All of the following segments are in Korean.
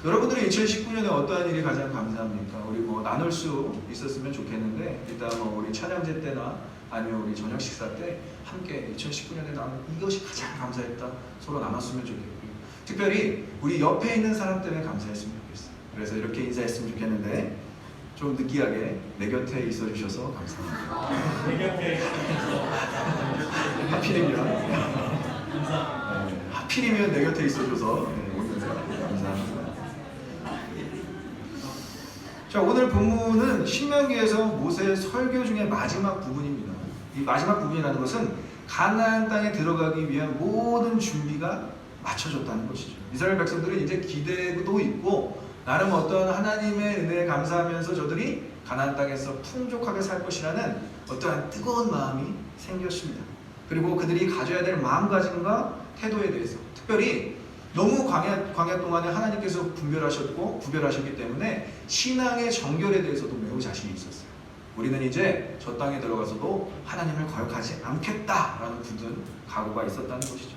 여러분들이 2019년에 어떠한 일이 가장 감사합니까? 우리 뭐 나눌 수 있었으면 좋겠는데 일단 뭐 우리 찬양제 때나 아니면 우리 저녁 식사 때 함께 2019년에 나는 이것이 가장 감사했다 서로 나눴으면 좋겠고요. 특별히 우리 옆에 있는 사람 때문에 감사했으면 좋겠어요. 그래서 이렇게 인사했으면 좋겠는데 좀 느끼하게 내 곁에 있어 주셔서 감사합니다. 내 곁에 있어서 하필이면 감사합니다. 하필이면 내 곁에 있어 줘서 감사합니다. 자, 오늘 본문은 신명기에서 모세의 설교 중에 마지막 부분입니다. 이 마지막 부분이라는 것은 가나안 땅에 들어가기 위한 모든 준비가 맞춰졌다는 것이죠. 이스라엘 백성들은 이제 기대도 있고 나름 어떤 하나님의 은혜에 감사하면서 저들이 가나안 땅에서 풍족하게 살 것이라는 어떠한 뜨거운 마음이 생겼습니다. 그리고 그들이 가져야 될 마음가짐과 태도에 대해서 특별히 너무 광야 동안에 하나님께서 구별하셨기 때문에 신앙의 정결에 대해서도 매우 자신이 있었어요. 우리는 이제 저 땅에 들어가서도 하나님을 거역하지 않겠다라는 굳은 각오가 있었다는 것이죠.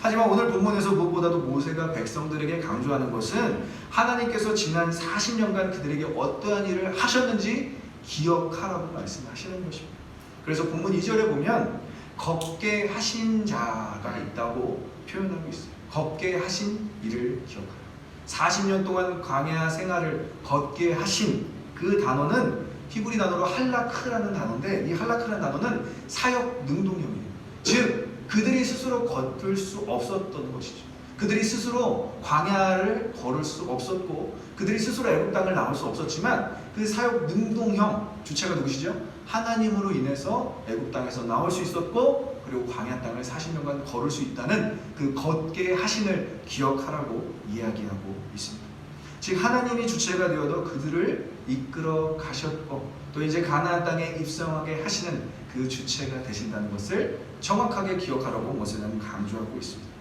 하지만 오늘 본문에서 무엇보다도 모세가 백성들에게 강조하는 것은 하나님께서 지난 40년간 그들에게 어떠한 일을 하셨는지 기억하라고 말씀하시는 것입니다. 그래서 본문 2절에 보면 걷게 하신 자가 있다고 표현하고 있어요. 걷게 하신 일을 기억하라. 40년 동안 광야 생활을 걷게 하신 그 단어는 히브리 단어로 할라크라는 단어인데 이 할라크라는 단어는 사역 능동형이에요. 즉 그들이 스스로 걷을 수 없었던 것이죠. 그들이 스스로 광야를 걸을 수 없었고 그들이 스스로 애굽 땅을 나올 수 없었지만 그 사역 능동형 주체가 누구시죠? 하나님으로 인해서 애굽 땅에서 나올 수 있었고 그리고 광야 땅을 40년간 걸을 수 있다는 그 걷게 하심을 기억하라고 이야기하고 있습니다. 즉 하나님이 주체가 되어도 그들을 이끌어 가셨고 또 이제 가나안 땅에 입성하게 하시는 그 주체가 되신다는 것을 정확하게 기억하라고 모세는 강조하고 있습니다.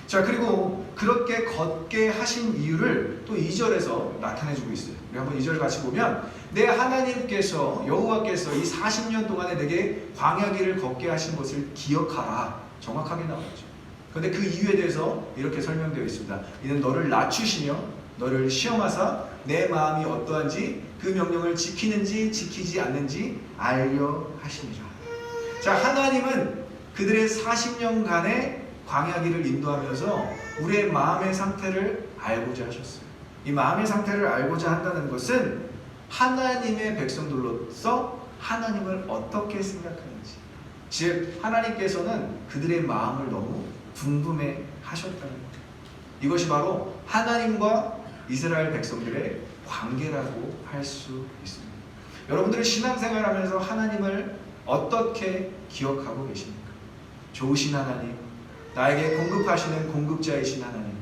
자, 그리고 그렇게 걷게 하신 이유를 또 2절에서 나타내주고 있어요. 우리 한번 2절 같이 보면 내 하나님께서 여호와께서 이 40년 동안에 내게 광야길을 걷게 하신 것을 기억하라 정확하게 나오죠. 그런데 그 이유에 대해서 이렇게 설명되어 있습니다. 이는 너를 낮추시며 너를 시험하사 내 마음이 어떠한지 그 명령을 지키는지 지키지 않는지 알려 하시니라. 자, 하나님은 그들의 40년간의 광야길을 인도하면서 우리의 마음의 상태를 알고자 하셨어요. 이 마음의 상태를 알고자 한다는 것은 하나님의 백성들로서 하나님을 어떻게 생각하는지, 즉 하나님께서는 그들의 마음을 너무 궁금해 하셨다는 것. 이것이 바로 하나님과 이스라엘 백성들의 관계라고 할 수 있습니다. 여러분들이 신앙생활하면서 하나님을 어떻게 기억하고 계십니까? 좋으신 하나님, 나에게 공급하시는 공급자이신 하나님,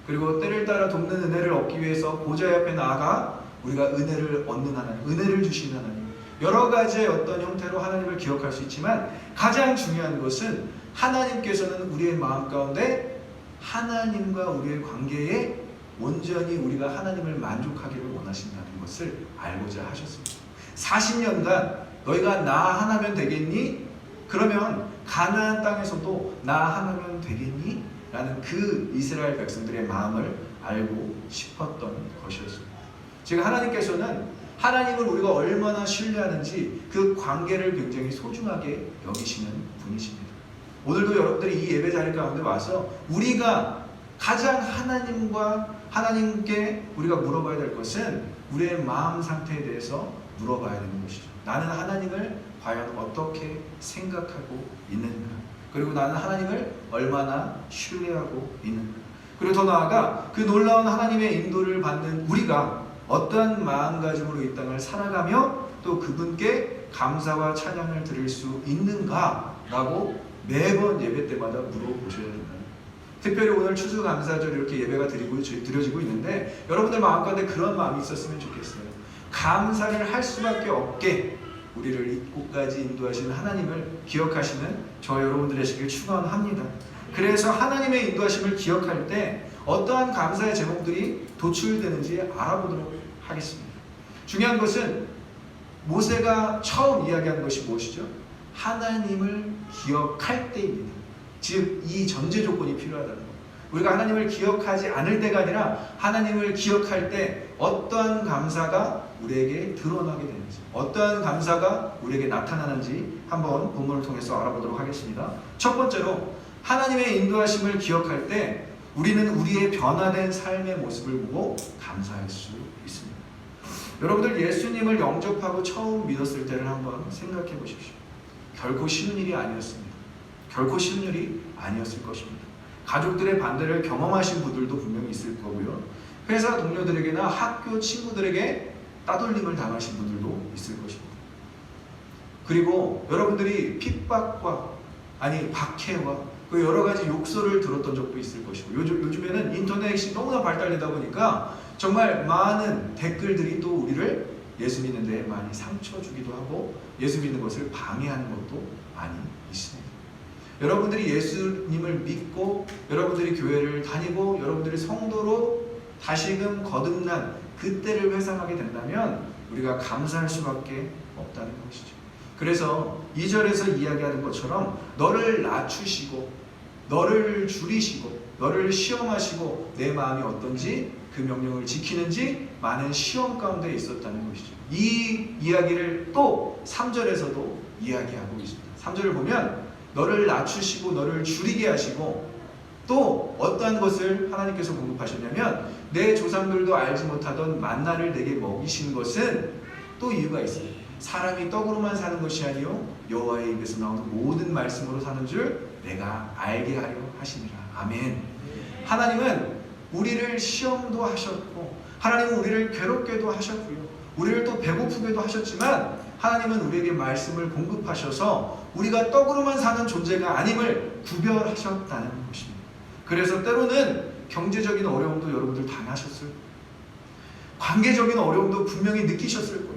그리고 때를 따라 돕는 은혜를 얻기 위해서 보좌 앞에 나아가 우리가 은혜를 얻는 하나님, 은혜를 주시는 하나님, 여러 가지의 어떤 형태로 하나님을 기억할 수 있지만 가장 중요한 것은 하나님께서는 우리의 마음 가운데 하나님과 우리의 관계에 온전히 우리가 하나님을 만족하기를 원하신다는 것을 알고자 하셨습니다. 40년간 너희가 나 하나면 되겠니? 그러면 가나안 땅에서도 나 하나면 되겠니? 라는 그 이스라엘 백성들의 마음을 알고 싶었던 것이었습니다. 즉 하나님께서는 하나님을 우리가 얼마나 신뢰하는지 그 관계를 굉장히 소중하게 여기시는 분이십니다. 오늘도 여러분들이 이 예배 자리 가운데 와서 우리가 가장 하나님께 우리가 물어봐야 될 것은 우리의 마음 상태에 대해서 물어봐야 되는 것이죠. 나는 하나님을 과연 어떻게 생각하고 있는가? 그리고 나는 하나님을 얼마나 신뢰하고 있는가? 그리고 더 나아가 그 놀라운 하나님의 인도를 받는 우리가 어떠한 마음가짐으로 이 땅을 살아가며 또 그분께 감사와 찬양을 드릴 수 있는가라고 매번 예배 때마다 물어보셔야 된다. 특별히 오늘 추수감사절 이렇게 예배가 드려지고 있는데 여러분들 마음 가운데 그런 마음이 있었으면 좋겠어요. 감사를 할 수밖에 없게 우리를 이곳까지 인도하시는 하나님을 기억하시는 저 여러분들 되시길 축원합니다. 그래서 하나님의 인도하심을 기억할 때 어떠한 감사의 제목들이 도출되는지 알아보도록 하겠습니다. 중요한 것은 모세가 처음 이야기한 것이 무엇이죠? 하나님을 기억할 때입니다. 즉 이 전제 조건이 필요하다는 것. 우리가 하나님을 기억하지 않을 때가 아니라 하나님을 기억할 때 어떠한 감사가 우리에게 드러나게 되는지, 어떠한 감사가 우리에게 나타나는지 한번 본문을 통해서 알아보도록 하겠습니다. 첫 번째로 하나님의 인도하심을 기억할 때 우리는 우리의 변화된 삶의 모습을 보고 감사할 수 있습니다. 여러분들 예수님을 영접하고 처음 믿었을 때를 한번 생각해 보십시오. 결코 쉬운 일이 아니었습니다. 결코 쉬운 일이 아니었을 것입니다. 가족들의 반대를 경험하신 분들도 분명히 있을 거고요. 회사 동료들에게나 학교 친구들에게 따돌림을 당하신 분들도 있을 것입니다. 그리고 여러분들이 핍박과 박해와 그 여러 가지 욕설을 들었던 적도 있을 것이고, 요즘에는 인터넷이 너무나 발달되다 보니까 정말 많은 댓글들이 또 우리를 예수 믿는 데 많이 상처 주기도 하고 예수 믿는 것을 방해하는 것도 많이 있습니다. 여러분들이 예수님을 믿고 여러분들이 교회를 다니고 여러분들이 성도로 다시금 거듭난 그때를 회상하게 된다면 우리가 감사할 수밖에 없다는 것이죠. 그래서 2절에서 이야기하는 것처럼 너를 낮추시고 너를 줄이시고 너를 시험하시고 내 마음이 어떤지 그 명령을 지키는지 많은 시험 가운데 있었다는 것이죠. 이 이야기를 또 3절에서도 이야기하고 있습니다. 3절을 보면 너를 낮추시고 너를 줄이게 하시고 또 어떠한 것을 하나님께서 공급하셨냐면 내 조상들도 알지 못하던 만나를 내게 먹이신 것은 또 이유가 있어요. 사람이 떡으로만 사는 것이 아니요 여호와의 입에서 나오는 모든 말씀으로 사는 줄 내가 알게 하려 하시니라. 아멘. 하나님은 우리를 시험도 하셨고 하나님은 우리를 괴롭게도 하셨고요. 우리를 또 배고프게도 하셨지만 하나님은 우리에게 말씀을 공급하셔서 우리가 떡으로만 사는 존재가 아님을 구별하셨다는 것입니다. 그래서 때로는 경제적인 어려움도 여러분들 당하셨을 거예요. 관계적인 어려움도 분명히 느끼셨을 거예요.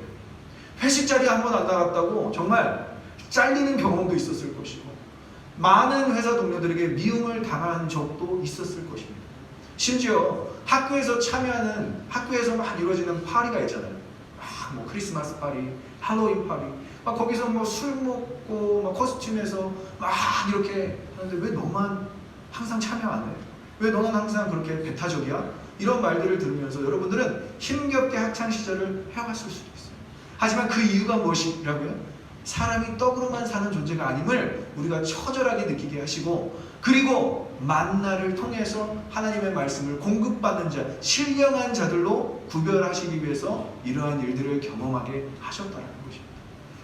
회식 자리에 한 번 안 나갔다고 정말 잘리는 경험도 있었을 것이고 많은 회사 동료들에게 미움을 당한 적도 있었을 것입니다. 심지어 학교에서 막 이루어지는 파리가 있잖아요. 뭐 크리스마스 파리, 할로윈 파리, 거기서 뭐 술 먹고 막 코스튬에서 막 이렇게 하는데 왜 너만 항상 참여 안 해? 왜 너는 항상 그렇게 배타적이야? 이런 말들을 들으면서 여러분들은 힘겹게 학창 시절을 헤어갔을 수도 있어요. 하지만 그 이유가 무엇이라고요? 사람이 떡으로만 사는 존재가 아님을 우리가 처절하게 느끼게 하시고 그리고 만나를 통해서 하나님의 말씀을 공급받는 자, 신령한 자들로 구별하시기 위해서 이러한 일들을 경험하게 하셨다는 것입니다.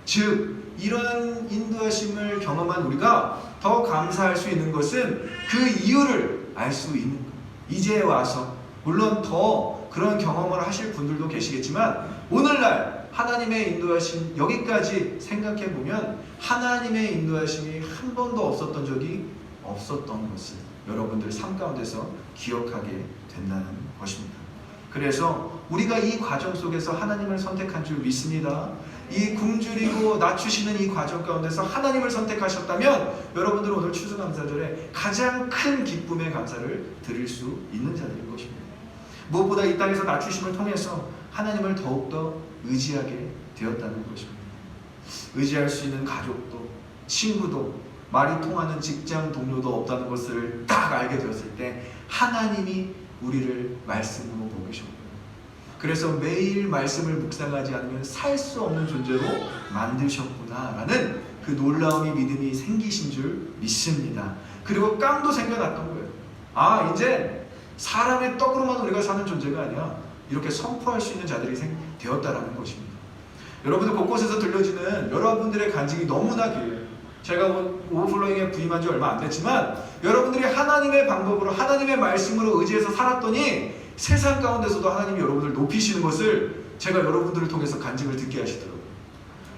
즉 이러한 인도하심을 경험한 우리가 더 감사할 수 있는 것은 그 이유를 알 수 있는 거예요. 이제 와서 물론 더 그런 경험을 하실 분들도 계시겠지만 오늘날 하나님의 인도하심 여기까지 생각해보면 하나님의 인도하심이 한 번도 없었던 적이 없었던 것을 여러분들 삶 가운데서 기억하게 된다는 것입니다. 그래서 우리가 이 과정 속에서 하나님을 선택한 줄 믿습니다. 이 굶주리고 낮추시는 이 과정 가운데서 하나님을 선택하셨다면 여러분들은 오늘 추수감사절에 가장 큰 기쁨의 감사를 드릴 수 있는 자들인 것입니다. 무엇보다 이 땅에서 낮추심을 통해서 하나님을 더욱더 의지하게 되었다는 것입니다. 의지할 수 있는 가족도 친구도 말이 통하는 직장 동료도 없다는 것을 딱 알게 되었을 때 하나님이 우리를 말씀으로 먹이셨고요. 그래서 매일 말씀을 묵상하지 않으면 살 수 없는 존재로 만드셨구나라는 그 놀라움이 믿음이 생기신 줄 믿습니다. 그리고 깜도 생겨났던 거예요. 이제 사람의 떡으로만 우리가 사는 존재가 아니야. 이렇게 선포할 수 있는 자들이 되었다라는 것입니다. 여러분들 곳곳에서 들려지는 여러분들의 간증이 너무나 길어요. 제가 오버플로잉에 부임한 지 얼마 안 됐지만 여러분들이 하나님의 방법으로 하나님의 말씀으로 의지해서 살았더니 세상 가운데서도 하나님이 여러분들을 높이시는 것을 제가 여러분들을 통해서 간증을 듣게 하시더라고요.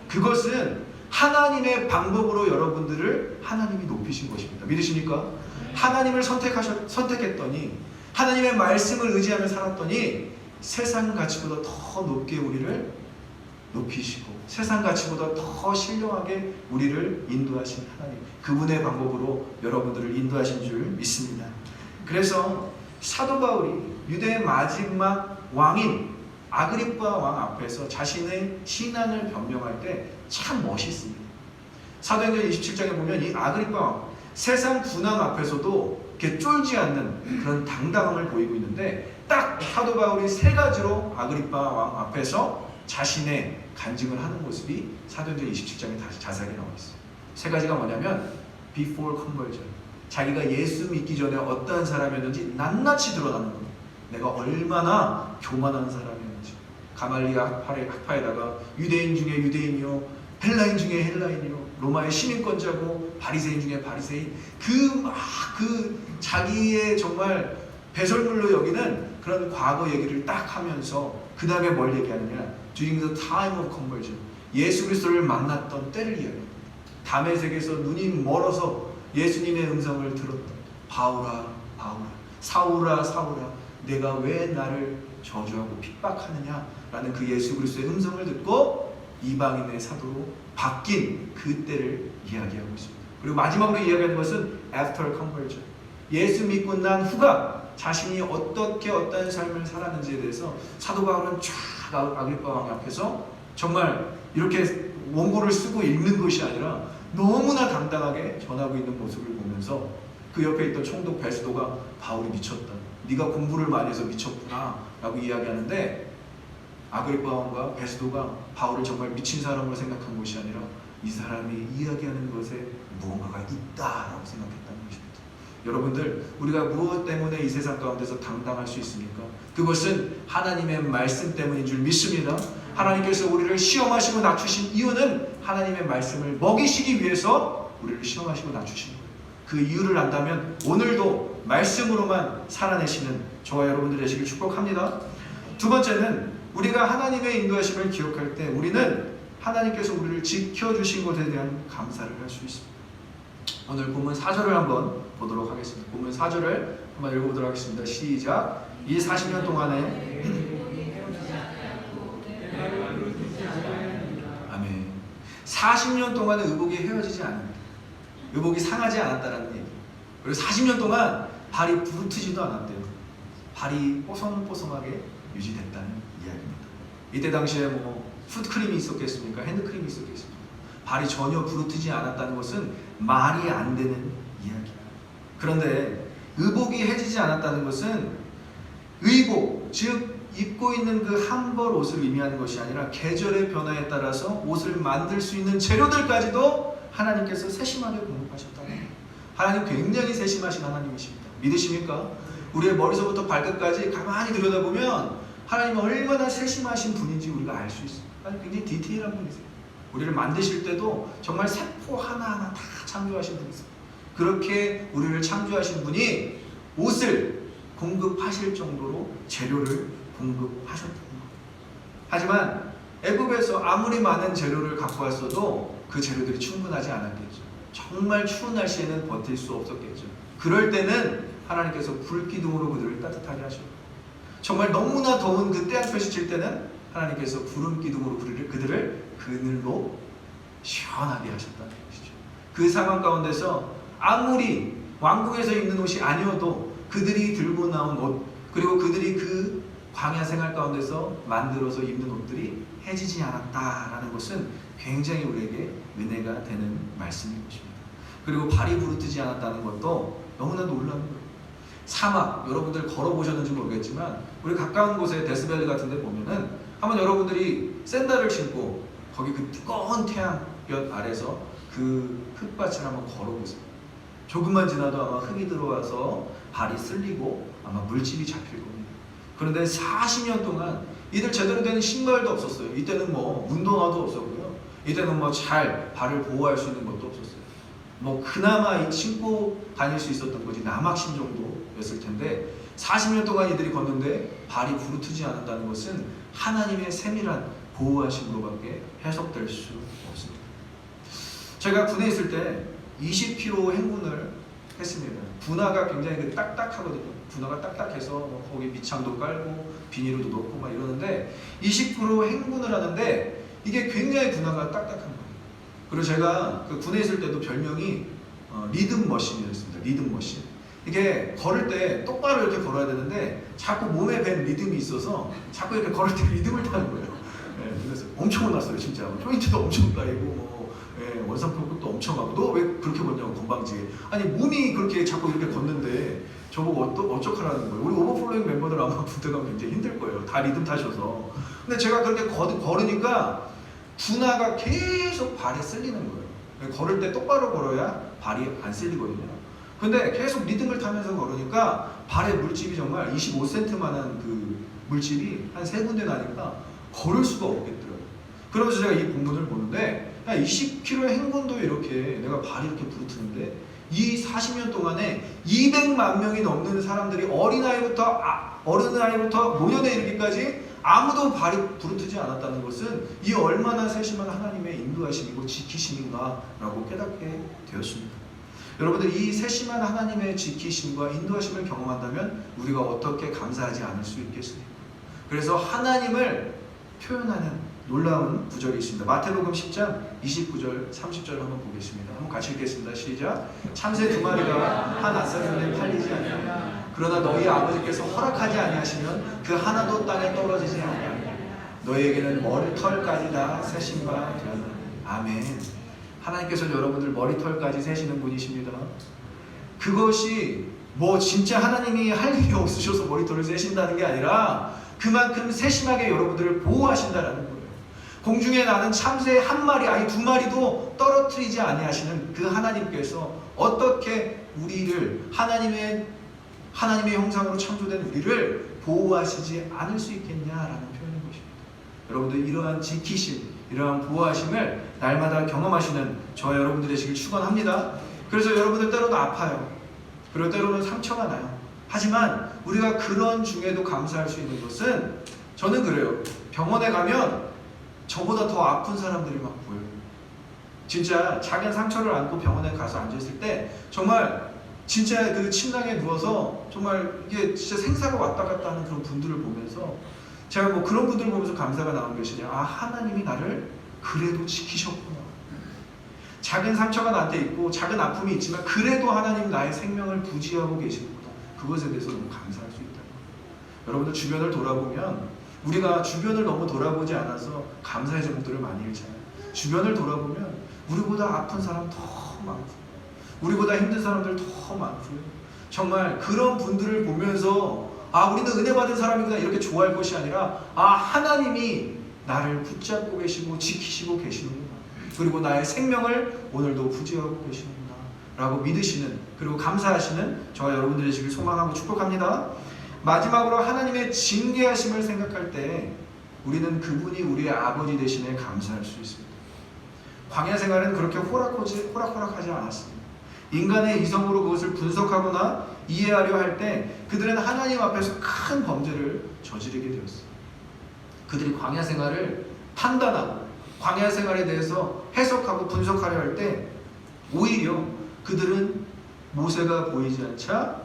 그것은 하나님의 방법으로 여러분들을 하나님이 높이신 것입니다. 믿으십니까? 하나님을 선택했더니 하나님의 말씀을 의지하며 살았더니 세상 가치보다 더 높게 우리를 높이시고 세상 가치보다 더 신령하게 우리를 인도하신 하나님, 그분의 방법으로 여러분들을 인도하신 줄 믿습니다. 그래서 사도 바울이 유대의 마지막 왕인 아그리빠 왕 앞에서 자신의 신앙을 변명할 때 참 멋있습니다. 사도행전 27장에 보면 이 아그리빠 왕 세상 군왕 앞에서도 이렇게 쫄지 않는 그런 당당함을 보이고 있는데 딱 사도 바울이 세 가지로 아그리파 왕 앞에서 자신의 간증을 하는 모습이 사도행전 27장에 다시 자세하게 나와 있어요. 세 가지가 뭐냐면 before conversion, 자기가 예수 믿기 전에 어떠한 사람이었는지 낱낱이 드러나는 겁니다. 내가 얼마나 교만한 사람이었는지, 가말리아 학파에다가 유대인 중에 유대인이요, 헬라인 중에 헬라인이요, 로마의 시민권자고 바리새인 중에 바리새인, 그 자기의 정말 배설물로 여기는 그런 과거 얘기를 딱 하면서 그 다음에 뭘 얘기하느냐, during the time of conversion, 예수 그리스도를 만났던 때를 이야기합니다. 다메섹에서 눈이 멀어서 예수님의 음성을 들었던 바울아 바울아, 사울아 사울아, 내가 왜 나를 저주하고 핍박하느냐 라는 그 예수 그리스도의 음성을 듣고 이방인의 사도로 바뀐 그 때를 이야기하고 있습니다. 그리고 마지막으로 이야기하는 것은 after conversion, 예수 믿고 난 후가 자신이 어떻게 어떤 삶을 살았는지에 대해서 사도 바울은 쫙 아그리파 왕 앞에서 정말 이렇게 원고를 쓰고 읽는 것이 아니라 너무나 당당하게 전하고 있는 모습을 보면서 그 옆에 있던 총독 베스도가 바울이 미쳤다, 네가 공부를 많이 해서 미쳤구나 라고 이야기하는데, 아그리파 왕과 베스도가 바울을 정말 미친 사람으로 생각한 것이 아니라 이 사람이 이야기하는 것에 무언가가 있다라고 생각했다는 것입니다. 여러분들, 우리가 무엇 때문에 이 세상 가운데서 당당할 수 있습니까? 그것은 하나님의 말씀 때문인 줄 믿습니다. 하나님께서 우리를 시험하시고 낮추신 이유는 하나님의 말씀을 먹이시기 위해서 우리를 시험하시고 낮추신 거예요. 그 이유를 안다면 오늘도 말씀으로만 살아내시는 저와 여러분들 되시길 축복합니다. 두 번째는 우리가 하나님의 인도하심을 기억할 때 우리는 하나님께서 우리를 지켜주신 것에 대한 감사를 할 수 있습니다. 오늘 본문 4절을 한번 보도록 하겠습니다. 본문 4절을 한번 읽어보도록 하겠습니다. 시작. 이 40년 동안에 아멘. 40년 동안에 의복이 헤어지지 않는다. 의복이 상하지 않았다라는 얘기. 그리고 40년 동안 발이 부르트지도 않았대요. 발이 뽀송뽀송하게 유지됐다는 이야기입니다. 이때 당시에 뭐 풋크림이 있었겠습니까? 핸드크림이 있었겠습니까? 발이 전혀 부르트지 않았다는 것은 말이 안 되는 이야기야. 그런데 의복이 해지지 않았다는 것은 의복, 즉 입고 있는 그 한 벌 옷을 의미하는 것이 아니라 계절의 변화에 따라서 옷을 만들 수 있는 재료들까지도 하나님께서 세심하게 공급하셨다는 거예요. 하나님 굉장히 세심하신 하나님이십니다. 믿으십니까? 우리의 머리서부터 발끝까지 가만히 들여다보면 하나님은 얼마나 세심하신 분인지 우리가 알 수 있어요. 하나님 굉장히 디테일한 분이세요. 우리를 만드실 때도 정말 세포 하나하나 다 창조하신 분이세요. 그렇게 우리를 창조하신 분이 옷을 공급하실 정도로 재료를 공급하셨다는 거예요. 하지만 애굽에서 아무리 많은 재료를 갖고 왔어도 그 재료들이 충분하지 않았겠죠. 정말 추운 날씨에는 버틸 수 없었겠죠. 그럴 때는 하나님께서 불기둥으로 그들을 따뜻하게 하셨고, 정말 너무나 더운 그 태양볕이 칠 때는 하나님께서 구름 기둥으로 그들을 그늘로 시원하게 하셨다는 것이죠. 그 상황 가운데서 아무리 왕궁에서 입는 옷이 아니어도 그들이 들고 나온 옷, 그리고 그들이 그 광야 생활 가운데서 만들어서 입는 옷들이 해지지 않았다라는 것은 굉장히 우리에게 은혜가 되는 말씀인 것입니다. 그리고 발이 부르트지 않았다는 것도 너무나 놀라운 거예요. 사막, 여러분들 걸어보셨는지 모르겠지만 우리 가까운 곳에 데스밸리 같은 데 보면은 한번 여러분들이 샌들을 신고 거기 그 뜨거운 태양볕 아래서 그 흙밭을 한번 걸어보세요. 조금만 지나도 아마 흙이 들어와서 발이 쓸리고 아마 물집이 잡힐 겁니다. 그런데 40년 동안 이들 제대로 된 신발도 없었어요. 이때는 뭐 운동화도 없었고요. 이때는 뭐 잘 발을 보호할 수 있는 것도 없었어요. 뭐 그나마 신고 다닐 수 있었던 거지 남학신 정도였을 텐데 40년 동안 이들이 걷는데 발이 부르트지 않았다는 것은 하나님의 세밀한 보호하심으로밖에 해석될 수 없습니다. 제가 군에 있을 때 20km 행군을 했습니다. 분화가 굉장히 딱딱하거든요. 분화가 딱딱해서 뭐 거기 밑창도 깔고 비닐도 넣고 막 이러는데 20km 행군을 하는데 이게 굉장히 분화가 딱딱한 거예요. 그리고 제가 그 군에 있을 때도 별명이 리듬 머신이었습니다. 리듬 머신. 이게 걸을 때 똑바로 이렇게 걸어야 되는데 자꾸 몸에 밴 리듬이 있어서 자꾸 이렇게 걸을 때 리듬을 타는 거예요. 네, 그래서 엄청 혼났어요, 진짜. 포인트도 엄청 까이고 뭐, 원상복구도 엄청 하고 너 왜 그렇게 걷냐고 건방지게. 아니 몸이 그렇게 자꾸 이렇게 걷는데 저보고 어떡하라는 거예요. 우리 오버플로잉 멤버들 아마 부대가 굉장히 힘들 거예요. 다 리듬 타셔서. 근데 제가 그렇게 걸으니까 분화가 계속 발에 쓸리는 거예요. 걸을 때 똑바로 걸어야 발이 안 쓸리거든요. 근데 계속 리듬을 타면서 걸으니까 발에 물집이 정말 25cm만한 그 물집이 한 3군데 나니까 걸을 수가 없겠더라고요. 그러면서 제가 이 본문을 보는데 20km의 행군도 이렇게 내가 발이 이렇게 부르트는데 이 40년 동안에 200만 명이 넘는 사람들이 어린아이부터 노년에 이르기까지 아무도 발이 부르트지 않았다는 것은 이 얼마나 세심한 하나님의 인도하심이고 지키심인가라고 깨닫게 되었습니다. 여러분들 이 세심한 하나님의 지키심과 인도하심을 경험한다면 우리가 어떻게 감사하지 않을 수 있겠습니까? 그래서 하나님을 표현하는 놀라운 구절이 있습니다. 마태복음 10장 29절 30절 한번 보겠습니다. 한번 같이 읽겠습니다. 시작. 참새 2마리가 한 아사리온에 팔리지 아니하냐. 그러나 너희 아버지께서 허락하지 아니하시면 그 하나도 땅에 떨어지지 아니하냐. 너희에게는 머리털까지 다 세신 바 되었나. 아멘. 하나님께서 여러분들 머리털까지 세시는 분이십니다. 그것이 뭐 진짜 하나님이 할 일이 없으셔서 머리털을 세신다는 게 아니라 그만큼 세심하게 여러분들을 보호하신다라는 거예요. 공중에 나는 참새 1마리 아니 2마리도 떨어뜨리지 아니하시는 그 하나님께서 어떻게 우리를 하나님의 형상으로 창조된 우리를 보호하시지 않을 수 있겠냐라는 표현인 것입니다. 여러분들 이러한 지키심, 이러한 보호하심을 날마다 경험하시는 저와 여러분들 되시길 축원합니다. 그래서 여러분들 때로는 아파요. 그리고 때로는 상처가 나요. 하지만 우리가 그런 중에도 감사할 수 있는 것은 저는 그래요. 병원에 가면 저보다 더 아픈 사람들이 막 보여요. 진짜 작은 상처를 안고 병원에 가서 앉아있을 때 정말 진짜 그 침낭에 누워서 정말 이게 진짜 생사가 왔다 갔다 하는 그런 분들을 보면서 제가 뭐 그런 분들을 보면서 감사가 나온 것이냐. 아, 하나님이 나를 그래도 지키셨구나. 작은 상처가 나한테 있고 작은 아픔이 있지만 그래도 하나님 나의 생명을 부지하고 계시는구나. 그것에 대해서 너무 감사할 수 있다. 여러분들 주변을 돌아보면 우리가 주변을 너무 돌아보지 않아서 감사의 제목들을 많이 읽잖아요. 주변을 돌아보면 우리보다 아픈 사람 더 많고 우리보다 힘든 사람들 더 많고요. 정말 그런 분들을 보면서 아, 우리는 은혜 받은 사람이구나 이렇게 좋아할 것이 아니라 아, 하나님이 나를 붙잡고 계시고 지키시고 계시는구나. 그리고 나의 생명을 오늘도 부지하고 계시는구나 라고 믿으시는 그리고 감사하시는 저와 여러분들이 되시길 소망하고 축복합니다. 마지막으로 하나님의 징계하심을 생각할 때 우리는 그분이 우리의 아버지 대신에 감사할 수 있습니다. 광야 생활은 그렇게 호락호락하지 않았습니다. 인간의 이성으로 그것을 분석하거나 이해하려 할 때 그들은 하나님 앞에서 큰 범죄를 저지르게 되었어요. 그들이 광야 생활을 판단하고 광야 생활에 대해서 해석하고 분석하려 할 때 오히려 그들은 모세가 보이지 않자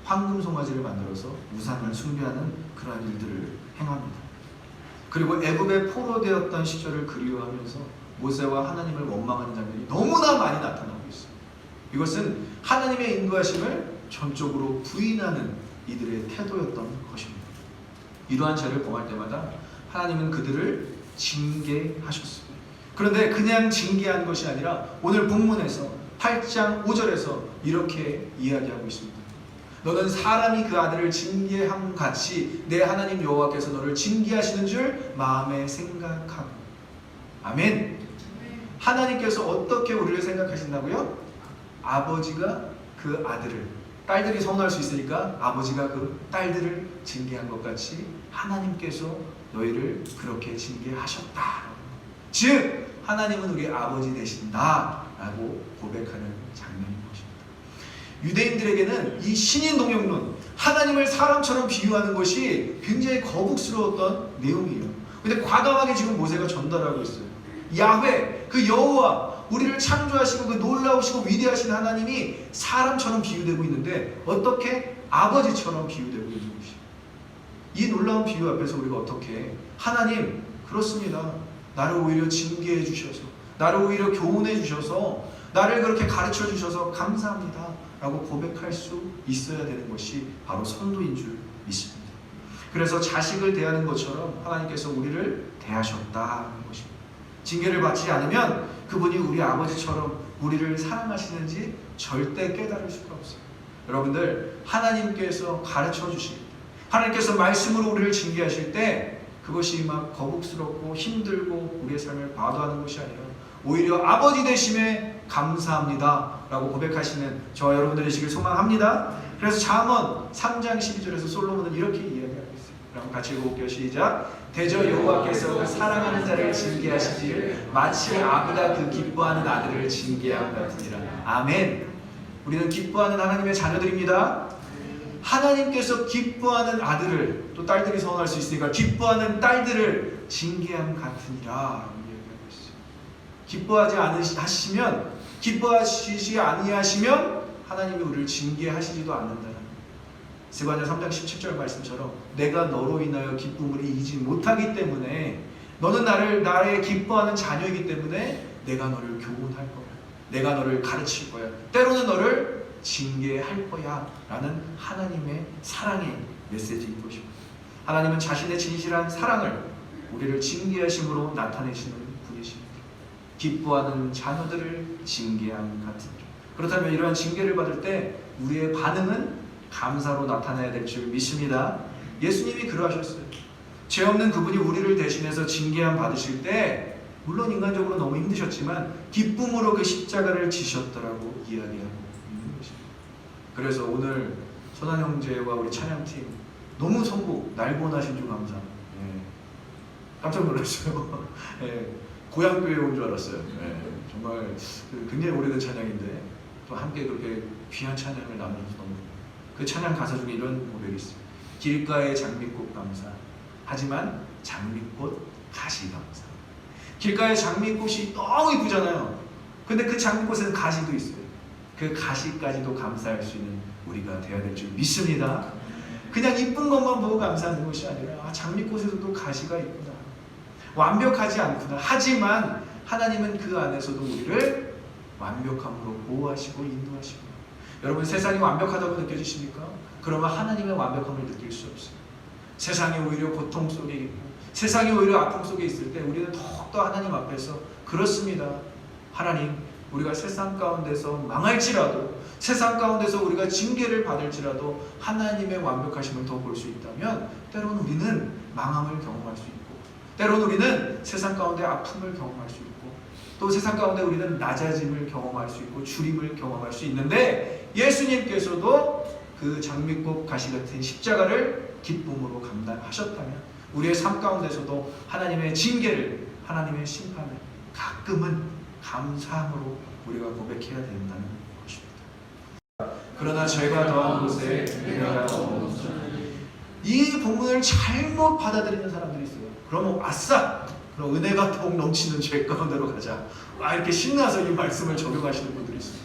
황금 송아지를 만들어서 우상을 숭배하는 그러한 일들을 행합니다. 그리고 애굽에 포로되었던 시절을 그리워하면서 모세와 하나님을 원망하는 장면이 너무나 많이 나타나고 있어요. 이것은 하나님의 인도하심을 전적으로 부인하는 이들의 태도였던 것입니다. 이러한 죄를 범할 때마다 하나님은 그들을 징계하셨습니다. 그런데 그냥 징계한 것이 아니라 오늘 본문에서 8장 5절에서 이렇게 이야기하고 있습니다. 너는 사람이 그 아들을 징계함 같이 내 하나님 여호와께서 너를 징계하시는 줄 마음에 생각하고. 아멘. 하나님께서 어떻게 우리를 생각하신다고요? 아버지가 그 아들을, 딸들이 서운할 수 있으니까 아버지가 그 딸들을 징계한 것 같이 하나님께서 너희를 그렇게 징계하셨다. 즉 하나님은 우리 아버지 되신다 라고 고백하는 장면인 것입니다. 유대인들에게는 이 신인동역론, 하나님을 사람처럼 비유하는 것이 굉장히 거북스러웠던 내용이에요. 근데 과감하게 지금 모세가 전달하고 있어요. 야훼, 그 여호와, 우리를 창조하시고 그 놀라우시고 위대하신 하나님이 사람처럼 비유되고 있는데 어떻게 아버지처럼 비유되고 있는 것이에요. 이 놀라운 비유 앞에서 우리가 어떻게 하나님 그렇습니다. 나를 오히려 징계해 주셔서 나를 오히려 교훈해 주셔서 나를 그렇게 가르쳐 주셔서 감사합니다 라고 고백할 수 있어야 되는 것이 바로 선도인 줄 믿습니다. 그래서 자식을 대하는 것처럼 하나님께서 우리를 대하셨다는 것입니다. 징계를 받지 않으면 그분이 우리 아버지처럼 우리를 사랑하시는지 절대 깨달을 수가 없어요. 여러분들, 하나님께서 가르쳐 주실 때, 하나님께서 말씀으로 우리를 징계하실 때 그것이 막 거북스럽고 힘들고 우리의 삶을 과도하는 것이 아니라 오히려 아버지 되심에 감사합니다 라고 고백하시는 저와 여러분들 되시길 소망합니다. 그래서 잠언 3장 12절에서 솔로몬은 이렇게 이야기하고 있어요. 그럼 같이 읽어볼게요. 시작. 대저 여호와께서 그 사랑하는 자를 징계하시기를 마치 아비가 그 기뻐하는 아들을 징계함 같으니라. 아멘. 우리는 기뻐하는 하나님의 자녀들입니다. 하나님께서 기뻐하는 아들을, 또 딸들이 서운할 수 있으니까 기뻐하는 딸들을 징계함 같으니라 얘기하고 있어요. 기뻐하지 않으시면, 기뻐하시지 아니하시면 하나님이 우리를 징계하시지도 않는다는 거예요. 스가랴 3장 17절 말씀처럼 내가 너로 인하여 기쁨을 이기지 못하기 때문에, 너는 나의 기뻐하는 자녀이기 때문에 내가 너를 교훈할 거야, 내가 너를 가르칠 거야, 때로는 너를 징계할 거야 라는 하나님의 사랑의 메시지인 것입니다. 하나님은 자신의 진실한 사랑을 우리를 징계하심으로 나타내시는 분이십니다. 기뻐하는 자녀들을 징계함 같으니라. 그렇다면 이러한 징계를 받을 때 우리의 반응은 감사로 나타나야 될 줄 믿습니다. 예수님이 그러하셨어요. 죄 없는 그분이 우리를 대신해서 징계함 받으실 때 물론 인간적으로 너무 힘드셨지만 기쁨으로 그 십자가를 지셨더라고 이야기하고 있는 것입니다. 그래서 오늘 선한 형제와 우리 찬양팀 너무 선곡 날보나신 줄 감사. 깜짝 놀랐어요. 고향교회에 온 줄 알았어요. 정말 굉장히 오래된 찬양인데 또 함께 그렇게 귀한 찬양을 나누면서 너무, 그 찬양 가사 중에 이런 고백이 있어요. 길가의 장미꽃 감사, 하지만 장미꽃 가시 감사. 길가의 장미꽃이 너무 이쁘잖아요. 근데 그 장미꽃에는 가시도 있어요. 그 가시까지도 감사할 수 있는 우리가 되어야 될 줄 믿습니다. 그냥 이쁜 것만 보고 감사하는 것이 아니라 장미꽃에서도 가시가 있구나, 완벽하지 않구나. 하지만 하나님은 그 안에서도 우리를 완벽함으로 보호하시고 인도하시고. 여러분, 세상이 완벽하다고 느껴지십니까? 그러면 하나님의 완벽함을 느낄 수 없어요. 세상이 오히려 고통 속에 있고 세상이 오히려 아픔 속에 있을 때 우리는 더욱더 하나님 앞에서 그렇습니다. 하나님, 우리가 세상 가운데서 망할지라도, 세상 가운데서 우리가 징계를 받을지라도 하나님의 완벽하심을 더 볼 수 있다면 때로는 우리는 망함을 경험할 수 있고, 때로는 우리는 세상 가운데 아픔을 경험할 수 있고, 또 세상 가운데 우리는 낮아짐을 경험할 수 있고 주림을 경험할 수 있는데, 예수님께서도 그 장미꽃 가시 같은 십자가를 기쁨으로 감당하셨다면 우리의 삶 가운데서도 하나님의 징계를, 하나님의 심판을 가끔은 감사함으로 우리가 고백해야 된다는 것입니다. 그러나 죄가 더한 곳에 은혜가 더한 곳. 이 본문을 잘못 받아들이는 사람들이 있어요. 그럼 아싸! 그럼 은혜가 더욱 넘치는 죄 가운데로 가자. 이렇게 신나서 이 말씀을 적용하시는 분들이 있어요.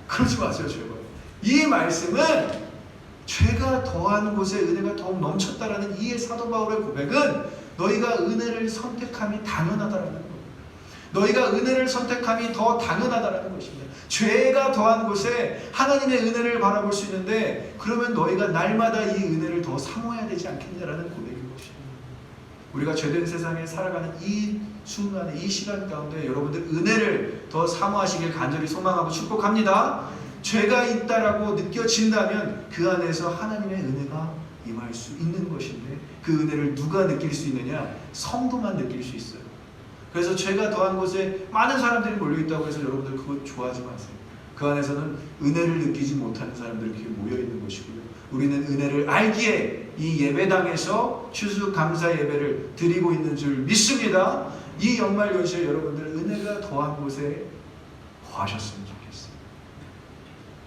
그러지 마세요, 제발. 이 말씀은 죄가 더한 곳에 은혜가 더욱 넘쳤다라는 이 사도 바울의 고백은 너희가 은혜를 선택함이 당연하다라는 거예요. 너희가 은혜를 선택함이 더 당연하다라는 것입니다. 죄가 더한 곳에 하나님의 은혜를 바라볼 수 있는데, 그러면 너희가 날마다 이 은혜를 더 사모해야 되지 않겠냐라는 고백인 것입니다. 우리가 죄된 세상에 살아가는 이 순간에, 이 시간 가운데 여러분들 은혜를 더 사모하시길 간절히 소망하고 축복합니다. 죄가 있다라고 느껴진다면 그 안에서 하나님의 은혜가 임할 수 있는 것인데, 그 은혜를 누가 느낄 수 있느냐? 성도만 느낄 수 있어요. 그래서 죄가 더한 곳에 많은 사람들이 몰려있다고 해서 여러분들 그거 좋아하지 마세요. 그 안에서는 은혜를 느끼지 못하는 사람들이 이렇게 모여있는 것이고요. 우리는 은혜를 알기에 이 예배당에서 추수감사 예배를 드리고 있는 줄 믿습니다. 이 연말 연시에 여러분들 은혜가 더한 곳에 거하셨으면 좋겠어요.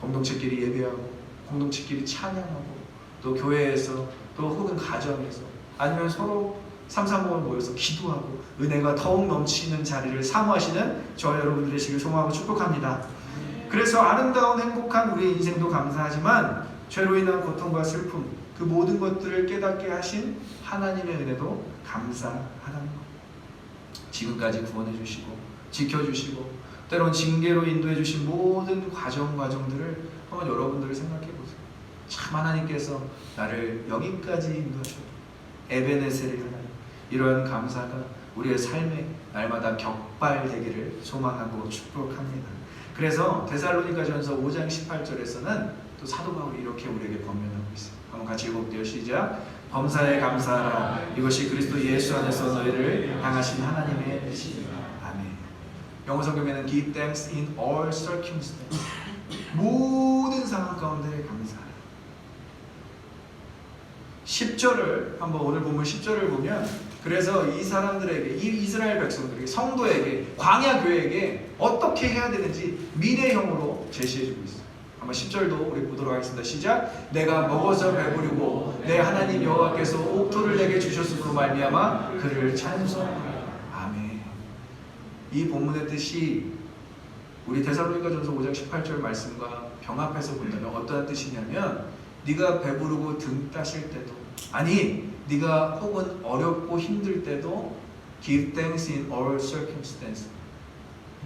공동체끼리 예배하고, 공동체끼리 찬양하고, 또 교회에서, 또 혹은 가정에서, 아니면 서로 삼삼오오 모여서 기도하고 은혜가 더욱 넘치는 자리를 사모하시는 저와 여러분들 되시길 소망하고 축복합니다. 그래서 아름다운 행복한 우리의 인생도 감사하지만 죄로 인한 고통과 슬픔, 그 모든 것들을 깨닫게 하신 하나님의 은혜도 감사하다는 것. 지금까지 구원해 주시고 지켜주시고 때론 징계로 인도해 주신 모든 과정들을 한번 여러분들 생각해 보세요. 참 하나님께서 나를 여기까지 인도하셨고 에베네셀의 하나님, 이러한 감사가 우리의 삶에 날마다 격발되기를 소망하고 축복합니다. 그래서 데살로니가전서 5장 18절에서는 또 사도 바울이 이렇게 우리에게 권면하고 있어요. 한번 같이 읽어볼게요. 시작. 범사에 감사하라. 이것이 그리스도 예수 안에서 너희를 향하신 하나님의 뜻이니라. 아멘. 영어 성경에는 give thanks in all circumstances. 모든 상황 가운데 감사하라. 10절을 한번 오늘 보면 10절을 보면 그래서 이 사람들에게 이 이스라엘 백성들에게 성도에게 광야 교회에게 어떻게 해야 되는지 미래형으로 제시해주고 있어요. 한번 10절도 우리 보도록 하겠습니다. 시작. 내가 먹어서 배부르고 내 하나님 여호와께서 옥토를 내게 주셨으므로 말미암아 그를 찬송하라. 아멘. 이 본문의 뜻이 우리 데살로니가전서 5장 18절 말씀과 병합해서 본다면 어떠한 뜻이냐면 네가 배부르고 등 따실 때도 아니 네가 혹은 어렵고 힘들 때도 give thanks in all circumstances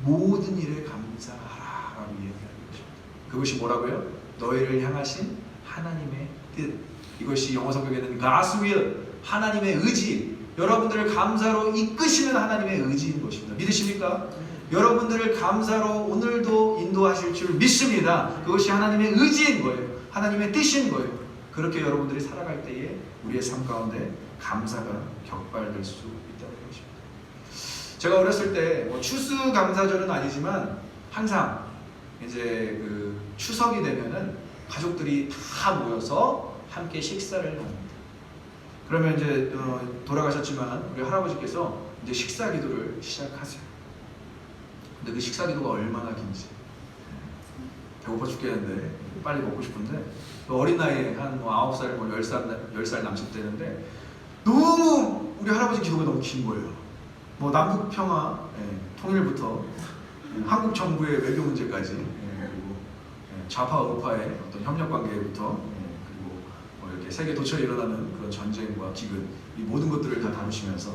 모든 일에 감사하라 라고 이야기하는 것입니다. 그것이 뭐라고요? 너희를 향하신 하나님의 뜻. 이것이 영어 성경에는 God's will, 하나님의 의지, 여러분들을 감사로 이끄시는 하나님의 의지인 것입니다. 믿으십니까? 여러분들을 감사로 오늘도 인도하실 줄 믿습니다. 그것이 하나님의 의지인 거예요. 하나님의 뜻인 거예요. 그렇게 여러분들이 살아갈 때에 우리의 삶 가운데 감사가 격발될 수 있다는 것입니다. 제가 어렸을 때 추수감사절은 아니지만 항상 이제 그 추석이 되면은 가족들이 다 모여서 함께 식사를 합니다. 그러면 이제 돌아가셨지만 우리 할아버지께서 이제 식사 기도를 시작하세요. 근데 그 식사 기도가 얼마나 긴지 배고파 죽겠는데 빨리 먹고 싶은데 어린 나이에 한 9살, 10살 남짓 되는데 너무 우리 할아버지 기도가 너무 긴 거예요. 뭐 남북 평화, 통일부터 한국 정부의 외교 문제까지, 그리고 좌파 우파의 어떤 협력 관계부터, 그리고 이렇게 세계 도처에 일어나는 그런 전쟁과 기근, 이 모든 것들을 다 다루시면서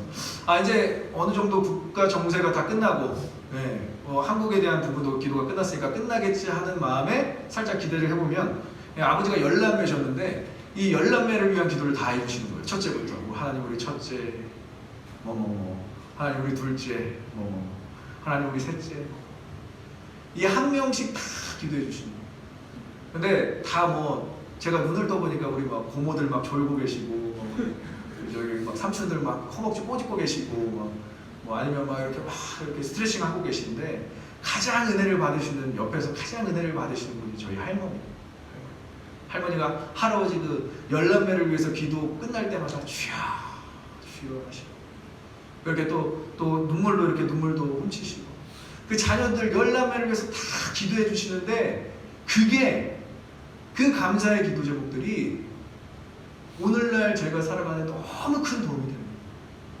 이제 어느 정도 국가 정세가 다 끝나고, 한국에 대한 부분도 기도가 끝났으니까 끝나겠지 하는 마음에 살짝 기대를 해보면 아버지가 10남매셨는데 이 10남매를 위한 기도를 다 해주시는 거예요. 첫째부터 하나님 우리 첫째 하나님 우리 둘째 하나님 우리 셋째 이 한 명씩 다 기도해 주시는 거예요. 근데 다 제가 눈을 떠보니까 우리 막 고모들 막 졸고 계시고 저기 막 삼촌들 막 허벅지 꼬집고 계시고 아니면 막 이렇게 스트레칭 하고 계시는데 가장 은혜를 받으시는 옆에서 가장 은혜를 받으시는 분이 저희 할머니. 할머니가 할아버지 그 10남매를 위해서 기도 끝날 때마다 주여 하시고 그렇게 또 눈물로 이렇게 눈물도 훔치시고 그 자녀들 10남매를 위해서 다 기도해 주시는데 그게 그 감사의 기도 제목들이 오늘날 제가 살아가는 데 너무 큰 도움이 됩니다.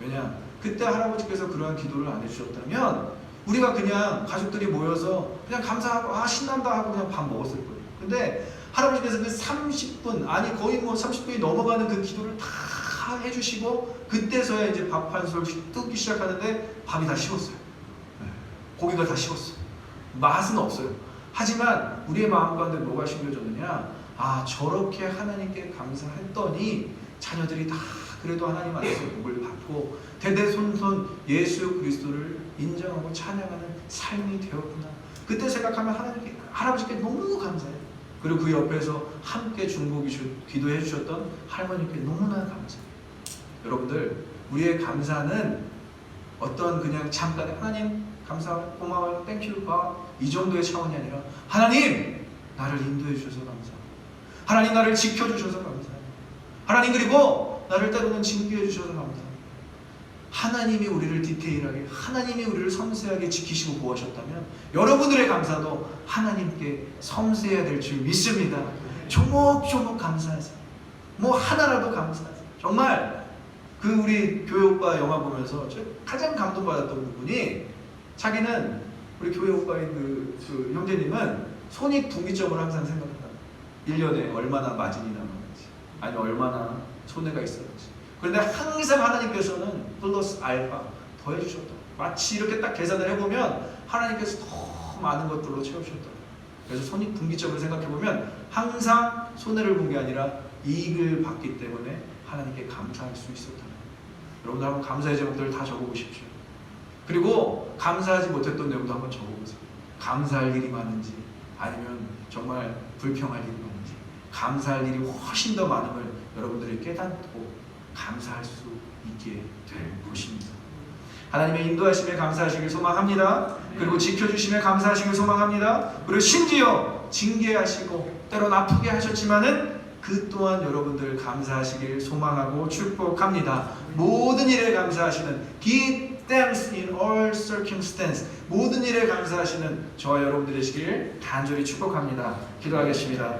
왜냐? 그때 할아버지께서 그러한 기도를 안 해주셨다면 우리가 그냥 가족들이 모여서 그냥 감사하고 신난다 하고 그냥 밥 먹었을 거예요. 근데 할아버지께서 그 30분 아니 거의 30분이 넘어가는 그 기도를 다 해주시고 그때서야 이제 밥 한 술 뜨기 시작하는데 밥이 다 식었어요. 고기가 다 식었어요. 맛은 없어요. 하지만 우리의 마음 가운데 뭐가 심겨졌느냐? 저렇게 하나님께 감사했더니 자녀들이 다 그래도 하나님 안에서 복을 받고 대대손손 예수 그리스도를 인정하고 찬양하는 삶이 되었구나. 그때 생각하면 할아버지께 너무 감사해요. 그리고 그 옆에서 함께 중보 기도해 주셨던 할머니께 너무나 감사해요. 여러분들 우리의 감사는 어떤 그냥 잠깐의 하나님 감사해요, 고마워요, 땡큐, 이 정도의 차원이 아니라 하나님 나를 인도해 주셔서 감사합니다. 하나님 나를 지켜주셔서 감사합니다. 하나님 그리고 나를 때로는 징계해 주셔서 감사합니다. 하나님이 우리를 디테일하게 하나님이 우리를 섬세하게 지키시고 보호하셨다면 여러분들의 감사도 하나님께 섬세해야 될 줄 믿습니다. 조목조목 감사하세요. 하나라도 감사하세요. 정말 그 우리 교회 오빠 영화 보면서 가장 감동받았던 부분이 자기는 우리 교회 오빠인 그 형제님은 손익분기점을 항상 생각한다. 1년에 얼마나 마진이 남았는지 아니면 얼마나 손해가 있었는지. 그런데 항상 하나님께서는 플러스 알파 더해주셨다. 마치 이렇게 딱 계산을 해보면 하나님께서 더 많은 것들로 채우셨다. 그래서 손익분기점을 생각해보면 항상 손해를 본 게 아니라 이익을 받기 때문에 하나님께 감사할 수 있었다. 여러분들 한번 감사의 제목들을 다 적어보십시오. 그리고 감사하지 못했던 내용도 한번 적어보세요. 감사할 일이 많은지 아니면 정말 불평할 일이 많은지, 감사할 일이 훨씬 더 많음을 여러분들이 깨닫고 감사할 수 있게 될 것입니다. 하나님의 인도하심에 감사하시길 소망합니다. 그리고 지켜주심에 감사하시길 소망합니다. 그리고 심지어 징계하시고 때론 아프게 하셨지만은 그 또한 여러분들 감사하시길 소망하고 축복합니다. 모든 일에 감사하시는 Give thanks in all circumstance, 모든 일에 감사하시는 저와 여러분들 되시길 간절히 축복합니다. 기도하겠습니다.